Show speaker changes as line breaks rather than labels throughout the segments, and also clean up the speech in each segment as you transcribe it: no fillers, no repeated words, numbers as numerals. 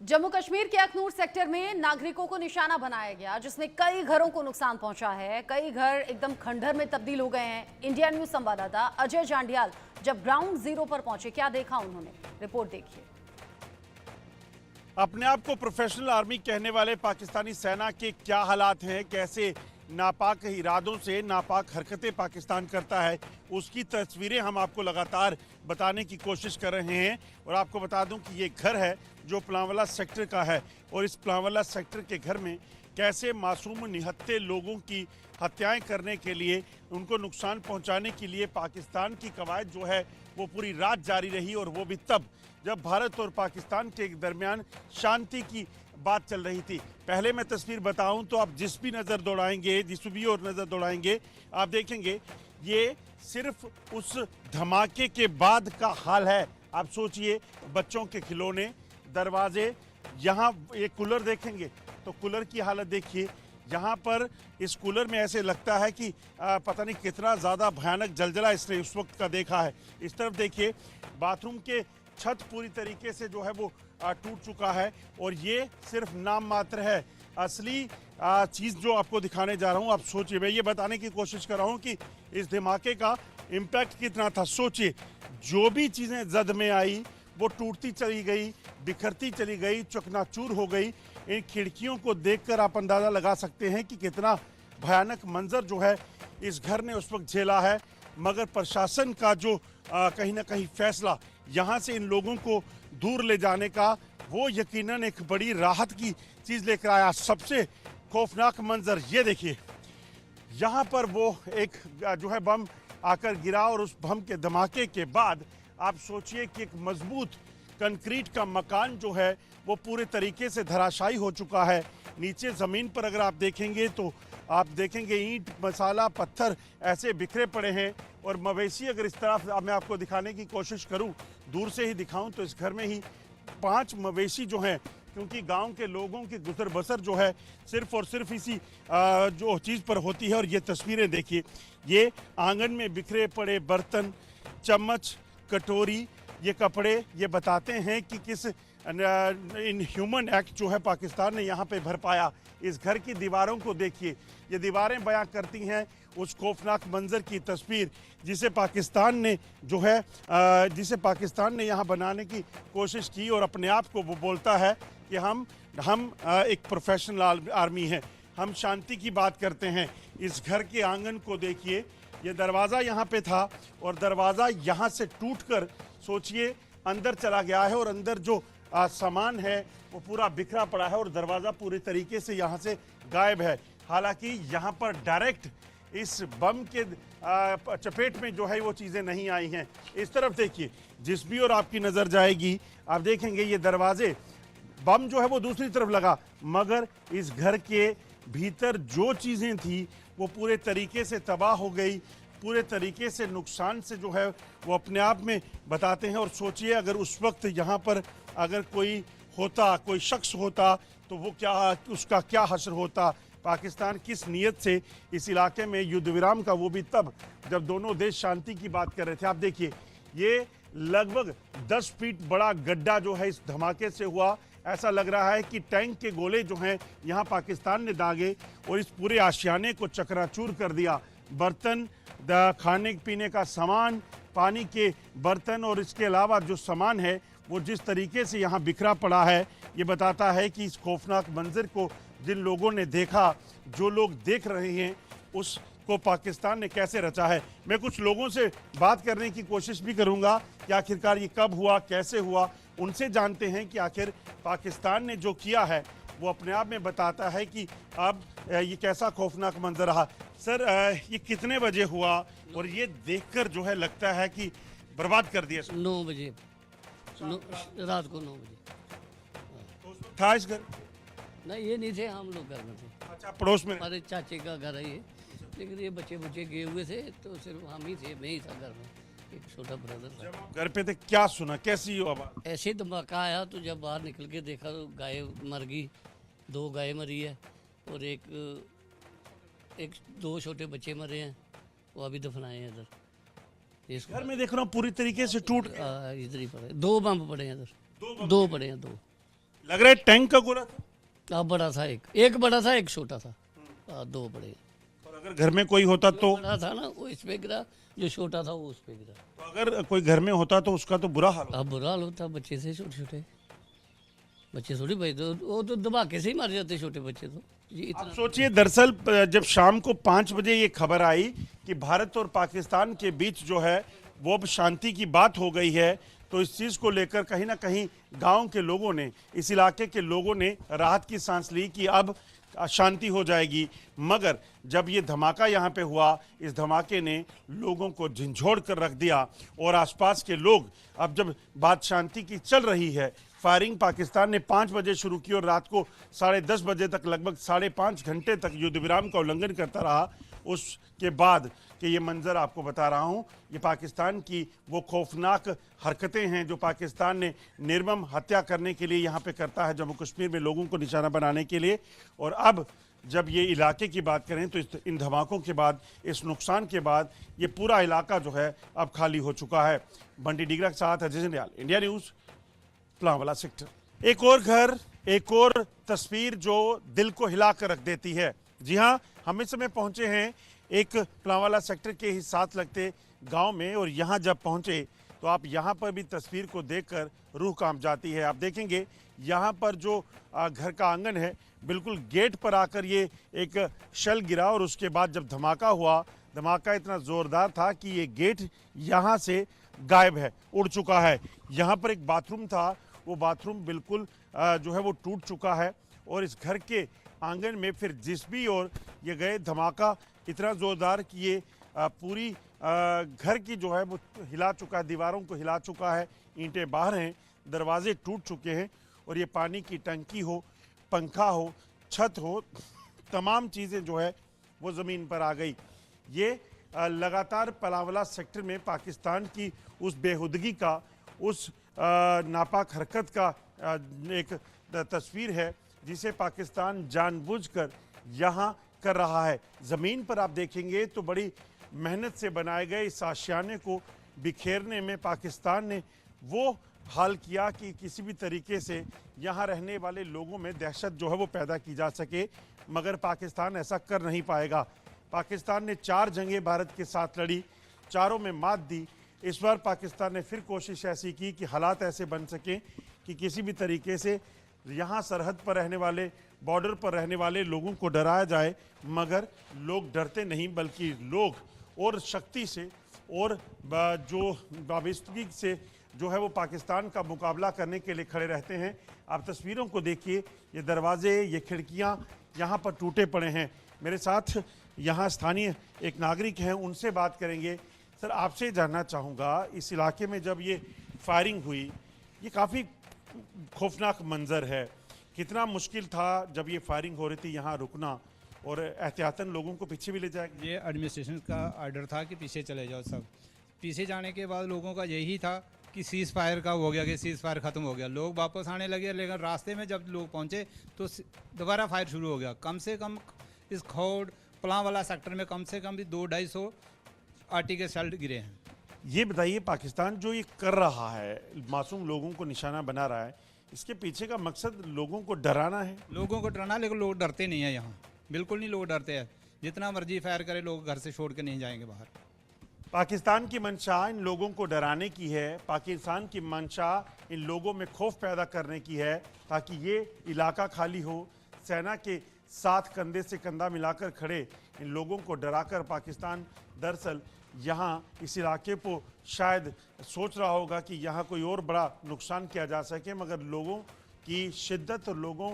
जम्मू कश्मीर के अखनूर सेक्टर में नागरिकों को निशाना बनाया गया, जिसमें कई घरों को नुकसान पहुंचा है। कई घर एकदम खंडहर में तब्दील हो गए हैं। इंडिया न्यूज संवाददाता अजय जांडियाल जब ग्राउंड जीरो पर पहुंचे, क्या देखा उन्होंने, रिपोर्ट देखिए।
अपने आप को प्रोफेशनल आर्मी कहने वाले पाकिस्तानी सेना के क्या हालात हैं, कैसे नापाक इरादों से नापाक हरकतें पाकिस्तान करता है, उसकी तस्वीरें हम आपको लगातार बताने की कोशिश कर रहे हैं। और आपको बता दूं कि ये घर है जो पलांवाला सेक्टर का है, और इस पलांवाला सेक्टर के घर में कैसे मासूम निहत्थे लोगों की हत्याएं करने के लिए, उनको नुकसान पहुंचाने के लिए पाकिस्तान की कवायद जो है वो पूरी रात जारी रही। और वो भी तब जब भारत और पाकिस्तान के दरमियान शांति की बात चल रही थी। पहले मैं तस्वीर बताऊं तो आप जिस भी नज़र दौड़ाएंगे, जिस भी और नज़र दौड़ाएंगे, आप देखेंगे ये सिर्फ उस धमाके के बाद का हाल है। आप सोचिए, बच्चों के खिलौने, दरवाजे, यहाँ एक कूलर देखेंगे तो कूलर की हालत देखिए। यहाँ पर इस कूलर में ऐसे लगता है कि पता नहीं कितना ज़्यादा भयानक जलजला इसने उस वक्त का देखा है। इस तरफ देखिए, बाथरूम के छत पूरी तरीके से जो है वो टूट चुका है, और ये सिर्फ नाम मात्र है। असली चीज़ जो आपको दिखाने जा रहा हूँ, आप सोचिए, मैं ये बताने की कोशिश कर रहा हूँ कि इस धमाके का इम्पैक्ट कितना था। सोचिए, जो भी चीज़ें जद में आई वो टूटती चली गई, बिखरती चली गई, चकनाचूर हो गई। इन खिड़कियों को देखकर आप अंदाज़ा लगा सकते हैं कि कितना भयानक मंजर जो है इस घर ने उस वक्त झेला है। मगर प्रशासन का जो कहीं ना कहीं फैसला यहाँ से इन लोगों को दूर ले जाने का, वो यकीनन एक बड़ी राहत की चीज़ लेकर आया। सबसे खौफनाक मंजर ये देखिए, यहाँ पर वो एक जो है बम आकर गिरा, और उस बम के धमाके के बाद आप सोचिए कि एक मजबूत कंक्रीट का मकान जो है वो पूरे तरीके से धराशायी हो चुका है। नीचे ज़मीन पर अगर आप देखेंगे तो आप देखेंगे ईंट, मसाला, पत्थर ऐसे बिखरे पड़े हैं। और मवेशी, अगर इस तरफ मैं आपको दिखाने की कोशिश करूं, दूर से ही दिखाऊं, तो इस घर में ही 5 मवेशी जो हैं, क्योंकि गांव के लोगों की गुजर बसर जो है सिर्फ और सिर्फ इसी जो चीज़ पर होती है। और ये तस्वीरें देखिए, ये आंगन में बिखरे पड़े बर्तन, चम्मच, कटोरी, ये कपड़े, ये बताते हैं कि किस इनह्यूमन एक्ट जो है पाकिस्तान ने यहाँ पे भर पाया। इस घर की दीवारों को देखिए, ये दीवारें बयां करती हैं उस खौफनाक मंजर की तस्वीर जिसे पाकिस्तान ने जो है जिसे पाकिस्तान ने यहाँ बनाने की कोशिश की। और अपने आप को वो बोलता है कि हम एक प्रोफेशनल आर्मी हैं, हम शांति की बात करते हैं। इस घर के आंगन को देखिए, ये दरवाज़ा यहाँ पे था, और दरवाज़ा यहाँ से टूटकर सोचिए अंदर चला गया है, और अंदर जो सामान है वो पूरा बिखरा पड़ा है, और दरवाज़ा पूरे तरीके से यहाँ से गायब है। हालांकि यहाँ पर डायरेक्ट इस बम के चपेट में जो है वो चीज़ें नहीं आई हैं। इस तरफ देखिए, जिस भी और आपकी नज़र जाएगी आप देखेंगे ये दरवाजे, बम जो है वो दूसरी तरफ लगा, मगर इस घर के भीतर जो चीज़ें थी वो पूरे तरीके से तबाह हो गई, पूरे तरीके से नुकसान से जो है वो अपने आप में बताते हैं। और सोचिए, अगर उस वक्त यहाँ पर अगर कोई होता, कोई शख्स होता, तो वो क्या, उसका क्या हश्र होता। पाकिस्तान किस नीयत से इस इलाके में युद्ध विराम का, वो भी तब जब दोनों देश शांति की बात कर रहे थे। आप देखिए, ये लगभग 10 फीट बड़ा गड्ढा जो है इस धमाके से हुआ। ऐसा लग रहा है कि टैंक के गोले जो हैं यहाँ पाकिस्तान ने दागे और इस पूरे आशियाने को चकनाचूर कर दिया। बर्तन, खाने पीने का सामान, पानी के बर्तन, और इसके अलावा जो सामान है वो जिस तरीके से यहाँ बिखरा पड़ा है, ये बताता है कि इस खौफनाक मंजर को जिन लोगों ने देखा, जो लोग देख रहे हैं, उसको पाकिस्तान ने कैसे रचा है। मैं कुछ लोगों से बात करने की कोशिश भी करूँगा कि आखिरकार ये कब हुआ, कैसे हुआ, उनसे जानते हैं कि आखिर पाकिस्तान ने जो किया है वो अपने आप में बताता है कि अब ये कैसा खौफनाक मंजर रहा। सर, ये कितने बजे हुआ, और ये देखकर जो है लगता है कि बर्बाद कर दिया।
9 बजे, रात को 9 बजे
था इस घर?
नहीं, ये नहीं थे, हम लोग घर में थे।
अच्छा, पड़ोस में?
हमारे चाचे का घर है ये, लेकिन ये बच्चे गए हुए थे, तो सिर्फ हम ही थे, मैं ही था घर में, एक छोटा ब्रदर था।
जब आप घर पे थे क्या सुना, कैसी हो आवाज़?
ऐसे ही धमाका आया, तो जब बाहर निकल के देखा तो गाय मर गई, 2 गाय मरी है, और एक 2 छोटे बच्चे मरे हैं, वो अभी दफनाए हैं इधर।
घर में देख रहा हूँ पूरी तरीके से टूट
इधर ही पड़े, 2 बम पड़े हैं इधर, 2 पड़े हैं, 2।
लग रहा है टैंक का गोला था।
अब बड़ा था, एक बड़ा था, एक छोटा था। दो बड़े।
और अगर घर में कोई होता तो
बड़ा था ना वो इस पे गिरा, जो छोटा था वो उस पे गिरा।
तो अगर कोई घर में होता तो उसका तो बुरा हाल होता।
अब बुरा हाल होता, बच्चे से छोटे छोटे बच्चे थोड़ी भाई, तो वो तो धमाके से ही मारे जाते छोटे बच्चे तो। ये
आप
इतना
सोचिए, दरअसल जब शाम को 5 बजे ये खबर आई कि भारत और पाकिस्तान के बीच जो है वो अब शांति की बात हो गई है, तो इस चीज़ को लेकर कहीं ना कहीं गांव के लोगों ने, इस इलाके के लोगों ने राहत की सांस ली कि अब शांति हो जाएगी। मगर जब ये धमाका यहाँ पे हुआ, इस धमाके ने लोगों को झंझोड़ कर रख दिया और आसपास के लोग, अब जब बात शांति की चल रही है, फायरिंग पाकिस्तान ने 5 बजे शुरू की और रात को 10:30 बजे तक, लगभग 5.5 घंटे तक युद्ध विराम का उल्लंघन करता रहा। उसके बाद कि ये मंजर आपको बता रहा हूँ, ये पाकिस्तान की वो खौफनाक हरकतें हैं जो पाकिस्तान ने निर्मम हत्या करने के लिए यहाँ पे करता है, जम्मू कश्मीर में लोगों को निशाना बनाने के लिए। और अब जब ये इलाके की बात करें तो इन धमाकों के बाद, इस नुकसान के बाद, ये पूरा इलाका जो है अब खाली हो चुका है। बंटी डिगरा के साथ Ajay Jandiyal, India News, Palanwala sector. एक और घर, एक और तस्वीर जो दिल को हिला कर रख देती है। जी हाँ, हम इस समय पहुंचे हैं एक प्लांवाला सेक्टर के ही साथ लगते गांव में, और यहाँ जब पहुंचे तो आप यहाँ पर भी तस्वीर को देखकर रूह कांप जाती है। आप देखेंगे यहाँ पर जो घर का आंगन है, बिल्कुल गेट पर आकर ये एक शल गिरा और उसके बाद जब धमाका हुआ, धमाका इतना ज़ोरदार था कि ये गेट यहाँ से गायब है, उड़ चुका है। यहाँ पर एक बाथरूम था, वो बाथरूम बिल्कुल जो है वो टूट चुका है। और इस घर के आंगन में फिर जिस भी ओर ये गए, धमाका इतना ज़ोरदार कि ये पूरी घर की जो है वो हिला चुका है, दीवारों को हिला चुका है, ईंटें बाहर हैं, दरवाजे टूट चुके हैं। और ये पानी की टंकी हो, पंखा हो, छत हो, तमाम चीज़ें जो है वो ज़मीन पर आ गई। ये लगातार प्लांवाला सेक्टर में पाकिस्तान की उस बेहुदगी का, उस नापाक हरकत का एक तस्वीर है जिसे पाकिस्तान जानबूझकर यहाँ कर रहा है। ज़मीन पर आप देखेंगे तो बड़ी मेहनत से बनाए गए इस आशियाने को बिखेरने में पाकिस्तान ने वो हाल किया कि किसी भी तरीके से यहाँ रहने वाले लोगों में दहशत जो है वो पैदा की जा सके, मगर पाकिस्तान ऐसा कर नहीं पाएगा। पाकिस्तान ने 4 जंगें भारत के साथ लड़ी, चारों में मात दी। इस बार पाकिस्तान ने फिर कोशिश ऐसी की कि हालात ऐसे बन सकें कि किसी भी तरीके से यहाँ सरहद पर रहने वाले, बॉर्डर पर रहने वाले लोगों को डराया जाए, मगर लोग डरते नहीं, बल्कि लोग और शक्ति से और जो वाबस्तगी से जो है वो पाकिस्तान का मुकाबला करने के लिए खड़े रहते हैं। आप तस्वीरों को देखिए, ये दरवाजे, ये खिड़कियाँ यहाँ पर टूटे पड़े हैं। मेरे साथ यहाँ स्थानीय एक नागरिक हैं, उनसे बात करेंगे। सर, आपसे जानना चाहूँगा, इस इलाके में जब ये फायरिंग हुई, ये काफ़ी खौफनाक मंजर है, कितना मुश्किल था जब ये फायरिंग हो रही थी यहाँ रुकना और एहतियातन लोगों को पीछे भी ले जाएगा?
ये एडमिनिस्ट्रेशन का आर्डर था कि पीछे चले जाओ सब। पीछे जाने के बाद लोगों का यही था कि सीज़ फायर का हो गया, कि सीज़ फायर ख़त्म हो गया, लोग वापस आने लगे। लेकिन रास्ते में जब लोग पहुँचे तो दोबारा फायर शुरू हो गया। कम से कम इस खौड प्लांवाला सेक्टर में कम से कम भी 200-250 आर्टी के शेल गिरे हैं।
ये बताइए, पाकिस्तान जो ये कर रहा है, मासूम लोगों को निशाना बना रहा है, इसके पीछे का मकसद लोगों को डराना है?
लोगों को डराना, लेकिन लोग डरते नहीं हैं यहाँ, बिल्कुल नहीं लोग डरते हैं। जितना मर्जी फायर करे, लोग घर से छोड़ के नहीं जाएंगे बाहर।
पाकिस्तान की मंशा इन लोगों को डराने की है, पाकिस्तान की मंशा इन लोगों में खौफ पैदा करने की है, ताकि ये इलाका खाली हो। सेना के साथ कंधे से कंधा मिलाकर खड़े इन लोगों को डराकर पाकिस्तान दरअसल यहाँ इस इलाके को शायद सोच रहा होगा कि यहाँ कोई और बड़ा नुकसान किया जा सके, मगर लोगों की शिद्दत और लोगों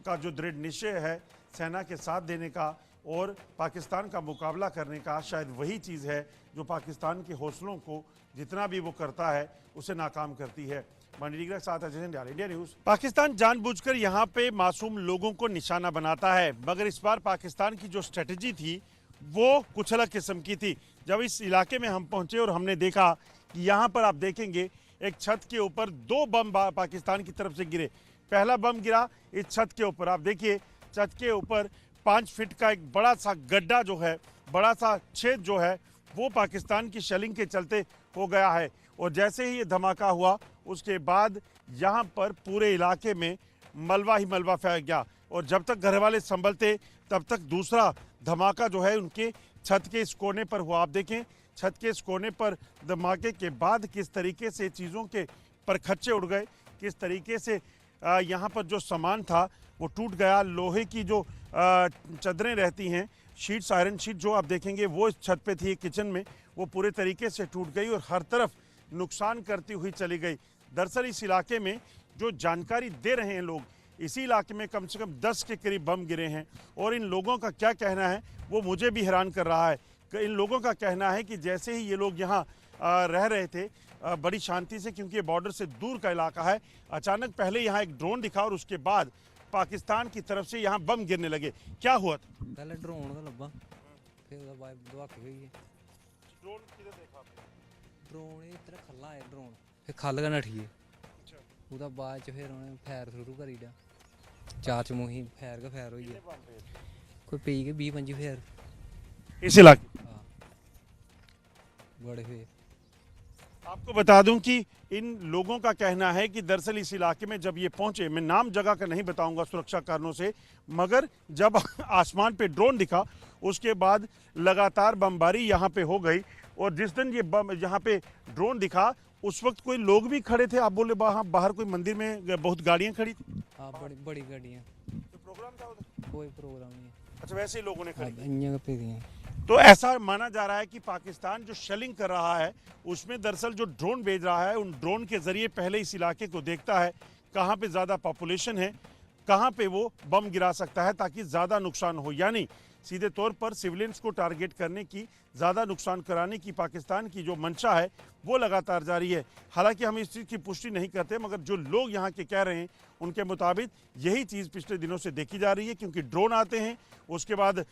का जो दृढ़ निश्चय है सेना के साथ देने का और पाकिस्तान का मुकाबला करने का, शायद वही चीज़ है जो पाकिस्तान के हौसलों को जितना भी वो करता है उसे नाकाम करती है। मंडीग्रा के साथ अजय जंडियाल, इंडिया न्यूज़। पाकिस्तान जानबूझकर यहाँ पे मासूम लोगों को निशाना बनाता है, मगर इस बार पाकिस्तान की जो स्ट्रेटजी थी वो कुछ अलग किस्म की थी। जब इस इलाके में हम पहुंचे और हमने देखा कि यहाँ पर आप देखेंगे एक छत के ऊपर 2 बम पाकिस्तान की तरफ से गिरे। पहला बम गिरा इस छत के ऊपर, आप देखिए छत के ऊपर 5 फीट का एक बड़ा सा गड्ढा जो है, बड़ा सा छेद जो है वो पाकिस्तान की शेलिंग के चलते हो गया है। और जैसे ही ये धमाका हुआ उसके बाद यहाँ पर पूरे इलाके में मलबा ही मलबा फैल गया और जब तक घर वाले संभलते तब तक दूसरा धमाका जो है उनके छत के इस कोने पर हुआ। आप देखें छत के इस कोने पर धमाके के बाद किस तरीके से चीज़ों के परखच्चे उड़ गए, किस तरीके से यहाँ पर जो सामान था वो टूट गया। लोहे की जो चादरें रहती हैं, शीट्स, आयरन शीट जो आप देखेंगे वो इस छत पे थी किचन में, वो पूरे तरीके से टूट गई और हर तरफ नुकसान करती हुई चली गई। दरअसल इस इलाके में जो जानकारी दे रहे हैं लोग, इसी इलाके में कम से कम 10 के करीब बम गिरे हैं और इन लोगों का क्या कहना है वो मुझे भी हैरान कर रहा है। इन लोगों का कहना है कि जैसे ही ये लोग यहाँ रह रहे थे बड़ी शांति से, क्योंकि ये बॉर्डर से दूर का इलाका है, अचानक पहले यहाँ एक ड्रोन दिखा और उसके बाद पाकिस्तान की तरफ से यहाँ बम गिरने लगे। क्या हुआ था?
पहले ड्रोन का लब्बा, फिर ਉਹਦਾ ਬਾਅਦ ਧਵਾਕੇ ਹੋਈ ਹੈ।
ड्रोन किधर देखा आपने?
ड्रोन ਇਹ ਤਰ੍ਹਾਂ ਖੱਲਾ ਹੈ ड्रोन, ਫਿਰ ਖੱਲ ਗਾ ਨਠੀਏ। ਉਹਦਾ ਬਾਅਦ ਚ ਫਿਰ ਉਹਨੇ ਫਾਇਰ ਸ਼ੁਰੂ ਕਰੀ ਡਿਆ, ਚਾਰ ਚਮੂਹੀ ਫਾਇਰ ਹੋਈ ਹੈ। ਕੋਈ ਪਈ ਕੇ 20-25 ਫਾਇਰ
इस इलाके
ਹਾਂ बड़े हुए।
आपको बता दूं कि इन लोगों का कहना है कि दरअसल इस इलाके में जब ये पहुंचे, मैं नाम जगह का नहीं बताऊंगा सुरक्षा कारणों से, मगर जब आसमान पे ड्रोन दिखा उसके बाद लगातार बमबारी यहाँ पे हो गई और जिस दिन ये बम यहाँ पे ड्रोन दिखा उस वक्त कोई लोग भी खड़े थे। आप बोले बाहर कोई मंदिर में बहुत गाड़ियाँ खड़ी थी?
हाँ बड़ी गाड़ियाँ।
प्रोग्राम था उधर?
कोई प्रोग्राम नहीं।
अच्छा, वैसे ही लोगों ने खड़ी की।
इन्हीं पे दिए।
तो ऐसा माना जा रहा है कि पाकिस्तान जो शेलिंग कर रहा है उसमें दरअसल जो ड्रोन भेज रहा है, उन ड्रोन के जरिए पहले इस इलाके को देखता है कहाँ पे ज़्यादा पॉपुलेशन है, कहाँ पे वो बम गिरा सकता है ताकि ज़्यादा नुकसान हो। यानी सीधे तौर पर सिविलियंस को टारगेट करने की, ज़्यादा नुकसान कराने की पाकिस्तान की जो मंशा है वो लगातार जारी है। हालांकि हम इस चीज़ की पुष्टि नहीं करते, मगर जो लोग यहाँ के कह रहे हैं उनके मुताबिक यही चीज़ पिछले दिनों से देखी जा रही है, क्योंकि ड्रोन आते हैं उसके बाद